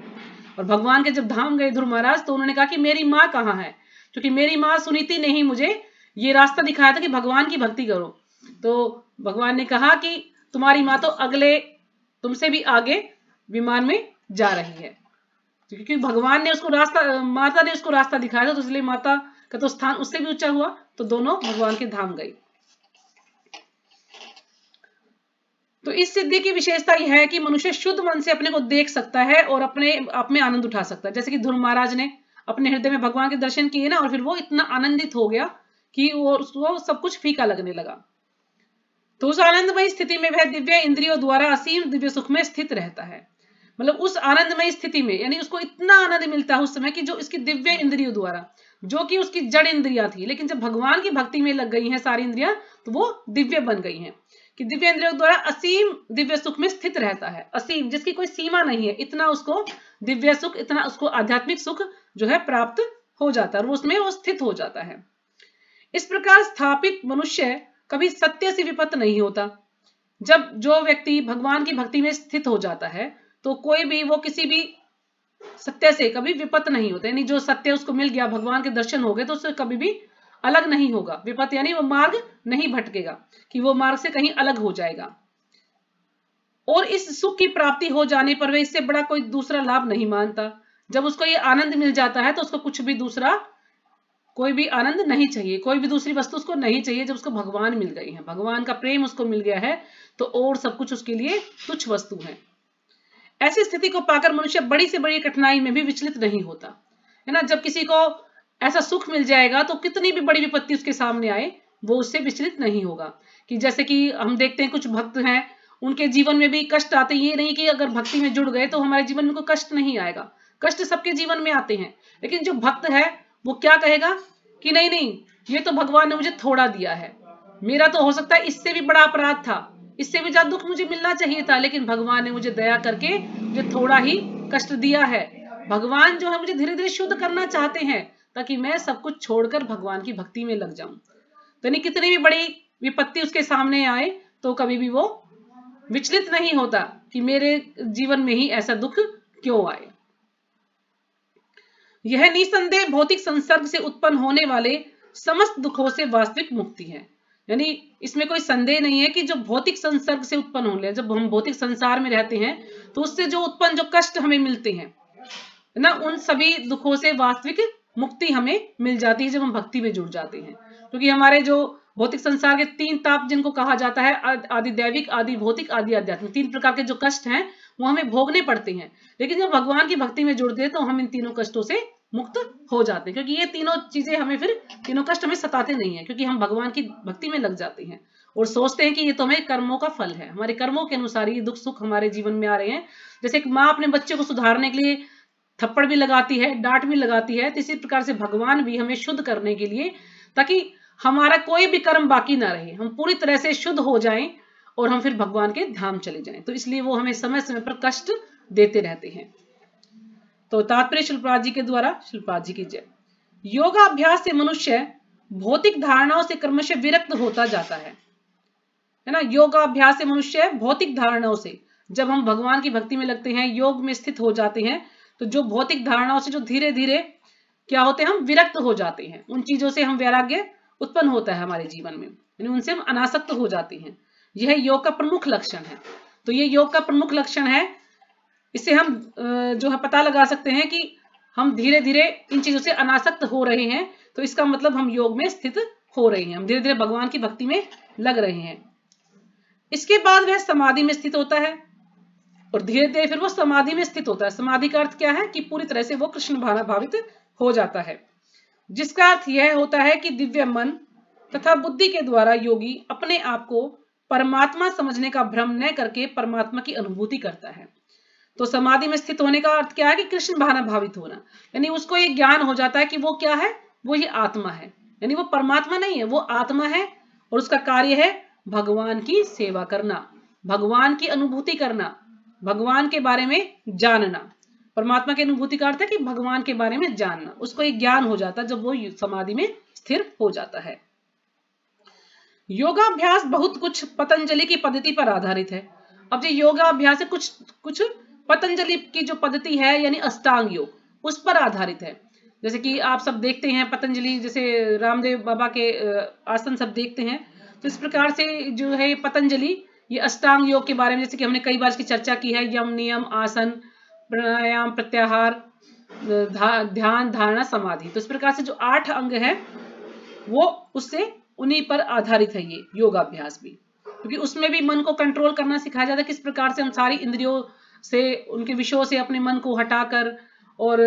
Speaker 5: और भगवान के जब धाम गए ध्रुव महाराज, तो उन्होंने कहा कि मेरी माँ कहाँ है, क्योंकि मेरी माँ सुनीति ने ही मुझे ये रास्ता दिखाया था कि भगवान की भक्ति करो। तो भगवान ने कहा कि तुम्हारी माँ तो अगले तुमसे भी आगे विमान में जा रही है, क्योंकि भगवान ने उसको रास्ता, माता ने उसको रास्ता दिखाया था, तो इसलिए माता का तो स्थान उससे भी ऊंचा हुआ। तो दोनों भगवान के धाम गई। तो इस सिद्धि की विशेषता यह है कि मनुष्य शुद्ध मन से अपने को देख सकता है और अपने आप में आनंद उठा सकता है। जैसे कि ध्रुव महाराज ने अपने हृदय में भगवान के दर्शन किए ना, और फिर वो इतना आनंदित हो गया कि वो सब कुछ फीका लगने लगा। तो उस आनंदमय स्थिति में वह दिव्य इंद्रियों द्वारा असीम दिव्य सुख में स्थित रहता है। मतलब उस आनंदमय स्थिति में यानी उसको इतना आनंद मिलता है उस समय कि जो इसकी दिव्य इंद्रियों द्वारा, जो कि उसकी जड़ इंद्रियां थी, लेकिन जब भगवान की भक्ति में लग गई हैं सारी इंद्रियां तो वो दिव्य बन गई हैं, कि दिव्य इंद्रियों द्वारा असीम दिव्य सुख में स्थित रहता है। असीम जिसकी कोई सीमा नहीं है, इतना उसको दिव्य सुख, इतना उसको आध्यात्मिक सुख जो है प्राप्त हो जाता है और उसमें वो स्थित हो जाता है। इस प्रकार स्थापित मनुष्य कभी सत्य से विपत्त नहीं होता। जब जो व्यक्ति भगवान की भक्ति में स्थित हो जाता है तो कोई भी वो किसी भी सत्य से कभी विपत्त नहीं होता, यानी जो सत्य उसको मिल गया, भगवान के दर्शन हो गए तो उससे कभी भी अलग नहीं होगा। विपत्त यानी वो मार्ग नहीं भटकेगा कि वो मार्ग से कहीं अलग हो जाएगा। और इस सुख की प्राप्ति हो जाने पर वह इससे बड़ा कोई दूसरा लाभ नहीं मानता। जब उसको ये आनंद मिल जाता है तो उसको कुछ भी दूसरा कोई भी आनंद नहीं चाहिए, कोई भी दूसरी वस्तु उसको नहीं चाहिए। जब उसको भगवान मिल गई है, भगवान का प्रेम उसको मिल गया है तो और सब कुछ उसके लिए तुच्छ वस्तु है। ऐसी स्थिति को पाकर मनुष्य बड़ी से बड़ी कठिनाई में भी विचलित नहीं होता, है ना। जब किसी को ऐसा सुख मिल जाएगा तो कितनी भी बड़ी विपत्ति उसके सामने आए वो उससे विचलित नहीं होगा। कि जैसे कि हम देखते हैं कुछ भक्त हैं, उनके जीवन में भी कष्ट आते हैं। ये नहीं कि अगर भक्ति में जुड़ गए तो हमारे जीवन में कोई कष्ट नहीं आएगा, कष्ट सबके जीवन में आते हैं। लेकिन जो भक्त है वो क्या कहेगा कि नहीं नहीं, ये तो भगवान ने मुझे थोड़ा दिया है, मेरा तो हो सकता है इससे भी बड़ा अपराध था, इससे भी ज्यादा दुख मुझे मिलना चाहिए था, लेकिन भगवान ने मुझे दया करके मुझे थोड़ा ही कष्ट दिया है। भगवान जो है मुझे धीरे धीरे शुद्ध करना चाहते हैं ताकि मैं सब कुछ छोड़कर भगवान की भक्ति में लग जाऊं। तो नहीं, कितनी भी बड़ी विपत्ति उसके सामने आए तो कभी भी वो विचलित नहीं होता कि मेरे जीवन में ही ऐसा दुख क्यों आए। यह निसंदेह भौतिक संसर्ग से उत्पन्न होने वाले समस्त दुखों से वास्तविक मुक्ति है। यानी इसमें कोई संदेह नहीं है कि जो भौतिक संसर्ग से उत्पन्न होने, जब हम भौतिक संसार में रहते हैं तो उससे जो उत्पन्न जो कष्ट हमें मिलते हैं ना, उन सभी दुखों से वास्तविक मुक्ति हमें मिल जाती है जब हम भक्ति में जुड़ जाते हैं। क्योंकि हमारे जो भौतिक संसार के तीन ताप जिनको कहा जाता है, आदि दैविक, आदि भौतिक, आदि आध्यात्मिक, तीन प्रकार के जो कष्ट हैं वो हमें भोगने पड़ते हैं। लेकिन जब भगवान की भक्ति में जुड़ते हैं तो हम इन तीनों कष्टों से मुक्त हो जाते हैं, क्योंकि ये तीनों चीजें हमें फिर तीनों कष्ट हमें सताते नहीं है, क्योंकि हम भगवान की भक्ति में लग जाते हैं और सोचते हैं कि ये तो हमें कर्मों का फल है, हमारे कर्मों के अनुसार ये दुख सुख हमारे जीवन में आ रहे हैं। जैसे एक माँ अपने बच्चे को सुधारने के लिए थप्पड़ भी लगाती है, डांट भी लगाती है, तो इसी प्रकार से भगवान भी हमें शुद्ध करने के लिए, ताकि हमारा कोई भी कर्म बाकी ना रहे, हम पूरी तरह से शुद्ध हो जाएं और हम फिर भगवान के धाम चले जाएं, तो इसलिए वो हमें समय समय पर कष्ट देते रहते हैं। तो तात्पर्य शिल्पराज जी के द्वारा, शिल्पराज जी की जय। योगाभ्यास से मनुष्य भौतिक धारणाओं से क्रमशः विरक्त होता जाता है ना। योगाभ्यास से मनुष्य भौतिक धारणाओं से, जब हम भगवान की भक्ति में लगते हैं, योग में स्थित हो जाते हैं, तो जो भौतिक धारणाओं से जो धीरे धीरे क्या होते हैं, हम विरक्त हो जाते हैं। उन चीजों से हम वैराग्य उत्पन्न होता है हमारे जीवन में, यानी उनसे हम अनासक्त हो जाते हैं। यह योग का प्रमुख लक्षण है। तो ये योग का प्रमुख लक्षण है, इससे हम जो है पता लगा सकते हैं कि हम धीरे धीरे इन चीजों से अनासक्त हो रहे हैं, तो इसका मतलब हम योग में स्थित हो रहे हैं, हम धीरे धीरे भगवान की भक्ति में लग रहे हैं। इसके बाद वह समाधि में स्थित होता है और धीरे धीरे फिर वो समाधि में स्थित होता है। समाधि का अर्थ क्या है कि पूरी तरह से वो कृष्ण भावित हो जाता है, जिसका अर्थ यह होता है कि दिव्य मन तथा बुद्धि के द्वारा योगी अपने आप को परमात्मा समझने का भ्रम न करके परमात्मा की अनुभूति करता है। तो समाधि में स्थित होने का अर्थ क्या है कि कृष्ण भावित होना, यानी उसको ये ज्ञान हो जाता है कि वो क्या है, वो ये आत्मा है, यानी वो परमात्मा नहीं है, वो आत्मा है और उसका कार्य है भगवान की सेवा करना, भगवान की अनुभूति करना, भगवान के बारे में जानना। परमात्मा की अनुभूति का अर्थ है कि भगवान के बारे में जानना, उसको एक ज्ञान हो जाता है जब वो समाधि में स्थिर हो जाता है। योगाभ्यास बहुत कुछ पतंजलि की पद्धति पर आधारित है। अब ये योगाभ्यास है कुछ पतंजलि की जो पद्धति है, यानी अष्टांग योग, उस पर आधारित है। जैसे कि आप सब देखते हैं पतंजलि, जैसे रामदेव बाबा के आसन सब देखते हैं, तो इस प्रकार से जो है पतंजलि ये अष्टांग योग के बारे में, जैसे कि हमने कई बार इसकी चर्चा की है, यम नियम आसन प्राणायाम प्रत्याहार ध्यान धारणा समाधि, तो इस प्रकार से जो 8 अंग है वो उससे उन्हीं पर आधारित है ये योगाभ्यास भी, क्योंकि उसमें भी मन को कंट्रोल करना सिखाया जाता है, किस प्रकार से हम सारी इंद्रियों से, उनके विषयों से अपने मन को हटाकर और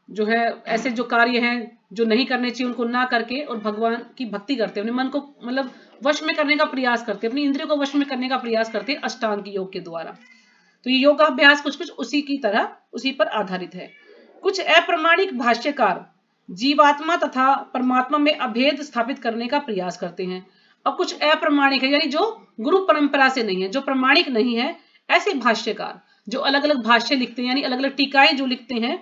Speaker 5: जो है ऐसे जो कार्य हैं जो नहीं करने चाहिए उनको ना करके और भगवान की भक्ति करते हैं, अपने मन को मतलब वश में करने का प्रयास करते हैं, अपनी इंद्रियों को वश में करने का प्रयास करते हैं अष्टांग योग के द्वारा। तो ये योगाभ्यास कुछ कुछ उसी की तरह उसी पर आधारित है। कुछ अप्रामाणिक भाष्यकार जीवात्मा तथा परमात्मा में अभेद स्थापित करने का प्रयास करते हैं। अब कुछ अप्रामाणिक है, यानी जो गुरु परंपरा से नहीं है, जो प्रमाणिक नहीं है, ऐसे भाष्यकार जो अलग अलग भाष्य लिखते हैं, यानी अलग अलग टीकाएं जो लिखते हैं,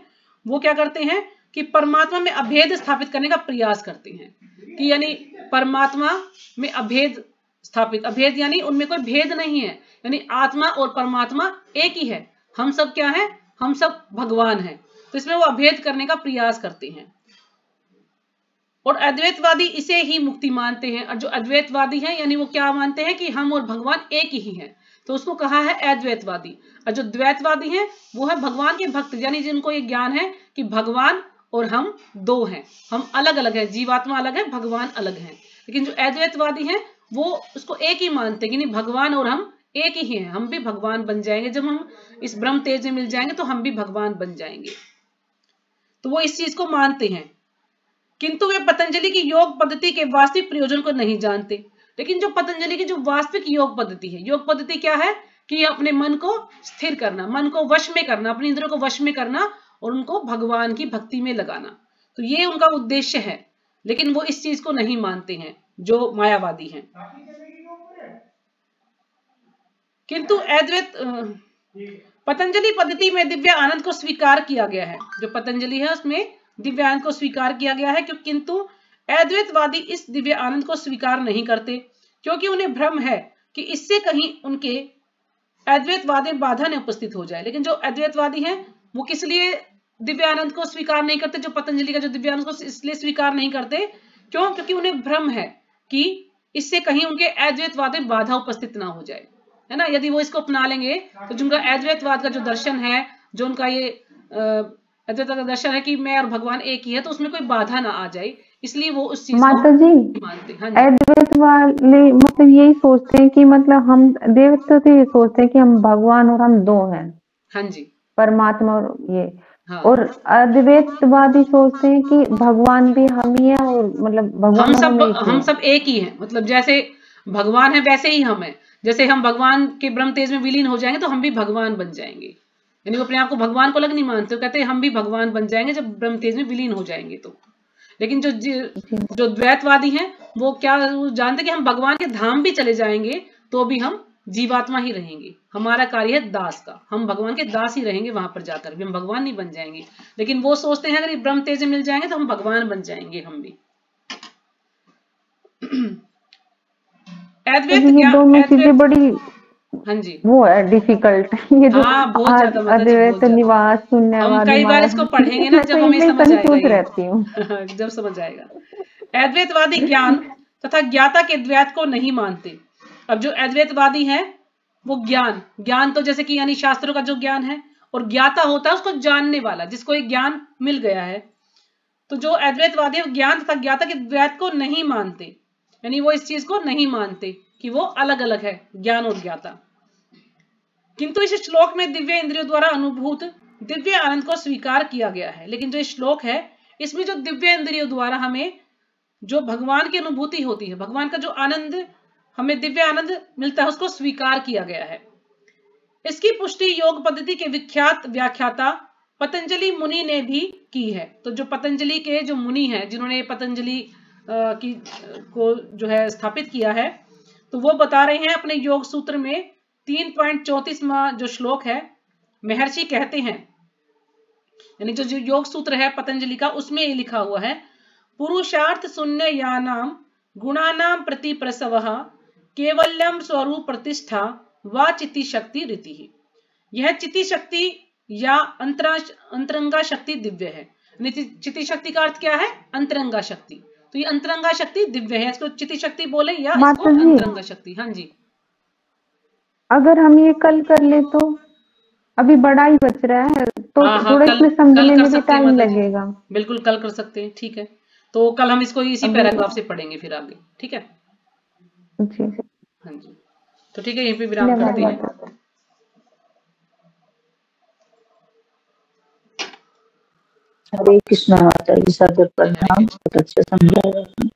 Speaker 5: वो क्या करते हैं कि परमात्मा में अभेद स्थापित करने का प्रयास करते हैं, कि यानी परमात्मा में अभेद स्थापित, अभेद यानी उनमें कोई भेद नहीं है, यानी आत्मा और परमात्मा एक ही है, हम सब क्या है, हम सब भगवान हैं। तो इसमें वो अभेद करने का प्रयास करते हैं। और अद्वैतवादी इसे ही मुक्ति मानते हैं, और जो अद्वैतवादी हैं यानी वो क्या मानते हैं कि हम और भगवान एक ही हैं, तो उसको कहा है अद्वैतवादी। और जो द्वैतवादी हैं वो है भगवान के भक्त, यानी जिनको ये ज्ञान है कि भगवान और हम दो हैं, हम अलग अलग हैं, जीवात्मा अलग है, भगवान अलग है। लेकिन जो अद्वैतवादी हैं वो उसको एक ही मानते हैं कि नहीं, भगवान और हम एक ही हैं, हम भी भगवान बन जाएंगे, जब हम इस ब्रह्म तेज में मिल जाएंगे तो हम भी भगवान बन जाएंगे। तो वो इस चीज को मानते हैं, किंतु वे पतंजलि की योग पद्धति के वास्तविक प्रयोजन को नहीं जानते। लेकिन जो पतंजलि की जो वास्तविक योग पद्धति है, योग पद्धति क्या है कि अपने मन को स्थिर करना, मन को वश में करना, अपनी इंद्रियों को वश में करना और उनको भगवान की भक्ति में लगाना, तो ये उनका उद्देश्य है। लेकिन वो इस चीज को नहीं मानते हैं जो मायावादी हैं। किंतु अद्वैत पतंजलि पद्धति में दिव्य आनंद को स्वीकार किया गया है, जो पतंजलि है उसमें दिव्य आनंद को स्वीकार किया गया है, किंतु अद्वैतवादी इस दिव्य आनंद को स्वीकार नहीं करते, क्योंकि उन्हें भ्रम है कि इससे कहीं उनके अद्वैतवाद में बाधा न उपस्थित हो जाए। लेकिन जो अद्वैतवादी हैं वो किस लिए दिव्य आनंद को स्वीकार नहीं करते, जो पतंजलि का जो दिव्य आनंद को इसलिए स्वीकार नहीं करते, क्यों, क्योंकि उन्हें भ्रम है कि इससे कहीं उनके अद्वैतवाद में बाधा उपस्थित ना हो जाए, है ना। यदि वो इसको अपना लेंगे तो जिनका अद्वैतवाद का जो दर्शन है, जो उनका ये अद्वैत का दर्शन है कि मैं और भगवान एक ही है, तो उसमें कोई बाधा ना आ जाए, इसलिए वो उस चीज
Speaker 1: माता
Speaker 5: को
Speaker 1: जी
Speaker 5: मानते हैं।
Speaker 1: अद्वैत वाले मतलब यही सोचते हैं कि मतलब हम देवता तो ये सोचते हैं कि हम भगवान और हम दो हैं,
Speaker 5: हाँ जी,
Speaker 1: परमात्मा और ये,
Speaker 5: हाँ,
Speaker 1: और अद्वैतवादी सोचते हैं कि भगवान भी हम ही है और मतलब भगवान और हम एक ही
Speaker 5: हम
Speaker 1: है।
Speaker 5: सब एक ही हैं, मतलब जैसे भगवान है वैसे ही हम हैं, जैसे हम भगवान के ब्रह्म तेज में विलीन हो जाएंगे तो हम भी भगवान बन जाएंगे, यानी वो अपने आप को भगवान को अलग नहीं मानते, वो कहते हैं हम भी भगवान बन जाएंगे जब ब्रह्म तेज में विलीन हो जाएंगे तो। लेकिन जो द्वैतवादी हैं वो क्या वो जानते कि हम भगवान के धाम भी चले जाएंगे तो भी हम जीवात्मा ही रहेंगे, हमारा कार्य है दास का, हम भगवान के दास ही रहेंगे, वहां पर जाकर भी हम भगवान नहीं बन जाएंगे। लेकिन वो सोचते हैं अगर ब्रह्म तेज में मिल जाएंगे तो हम भगवान बन जाएंगे हम भी।
Speaker 1: तो ये दोनों चीजें बड़ी
Speaker 5: हाँ जी,
Speaker 1: वो है डिफिकल्ट, ये जो
Speaker 5: हाँ बहुत ज्यादा माता जी, बहुत
Speaker 1: अद्वैत
Speaker 5: ज्यादा।
Speaker 1: निवास
Speaker 5: हम
Speaker 1: शून्यवादी
Speaker 5: कई बार इसको पढ़ेंगे ना
Speaker 1: मैं
Speaker 5: जब
Speaker 1: तो
Speaker 5: हमें
Speaker 1: इनमें
Speaker 5: समझ आएगा
Speaker 1: कंफ्यूज
Speaker 5: ये
Speaker 1: रहती हूँ।
Speaker 5: जब समझ आएगा। अद्वैतवादी ज्ञान तथा ज्ञाता के द्वैत को नहीं मानते। अब जो अद्वैतवादी है वो ज्ञान तो जैसे कि यानी शास्त्रों का जो ज्ञान है, और ज्ञाता होता है उसको जानने वाला, जिसको एक ज्ञान मिल गया है। तो जो अद्वैतवादी है ज्ञान तथा ज्ञाता के द्वैत को नहीं मानते, यानी वो इस चीज को नहीं मानते कि वो अलग अलग है ज्ञान और ज्ञाता। किंतु इस श्लोक में दिव्य इंद्रियों द्वारा अनुभूत दिव्य आनंद को स्वीकार किया गया है। लेकिन जो श्लोक है इसमें जो दिव्य इंद्रियों द्वारा हमें जो भगवान की अनुभूति होती है, भगवान का जो आनंद हमें दिव्य आनंद मिलता है, उसको स्वीकार किया गया है। इसकी पुष्टि योग पद्धति के विख्यात व्याख्याता पतंजलि मुनि ने भी की है। तो जो पतंजलि के जो मुनि हैं जिन्होंने पतंजलि को जो है स्थापित किया है, तो वो बता रहे हैं अपने योग सूत्र में 3.34वां जो श्लोक है, महर्षि कहते हैं, यानी जो योग सूत्र है पतंजलि का, उसमें ये लिखा हुआ है, पुरुषार्थ शून्य यानाम गुणानाम प्रति प्रसवः केवल्यम स्वरूप प्रतिष्ठा व चिति शक्ति रीति। यह चिति शक्ति या अंतरंगा शक्ति दिव्य है। चिति शक्ति का अर्थ क्या है, अंतरंगा शक्ति। तो ये अंतरंगा शक्ति दिव्य है, इसको चिति शक्ति बोले या इसको अंतरंगा शक्ति। हाँ जी,
Speaker 1: अगर हम ये कल कर ले तो अभी बड़ा ही बच रहा है, तो
Speaker 5: हाँ,
Speaker 1: थोड़ा इसमें समझने में भी टाइम लगेगा।
Speaker 5: बिल्कुल कल कर सकते हैं, ठीक है। तो कल हम इसको इसी पैराग्राफ से पढ़ेंगे फिर आगे, ठीक है
Speaker 1: जी।
Speaker 5: हाँ जी, तो ठीक है, यहीं पे विराम करते हैं।
Speaker 4: हरे कृष्णा माता जी, सादर प्रणाम। बहुत अच्छा समझाया आपने।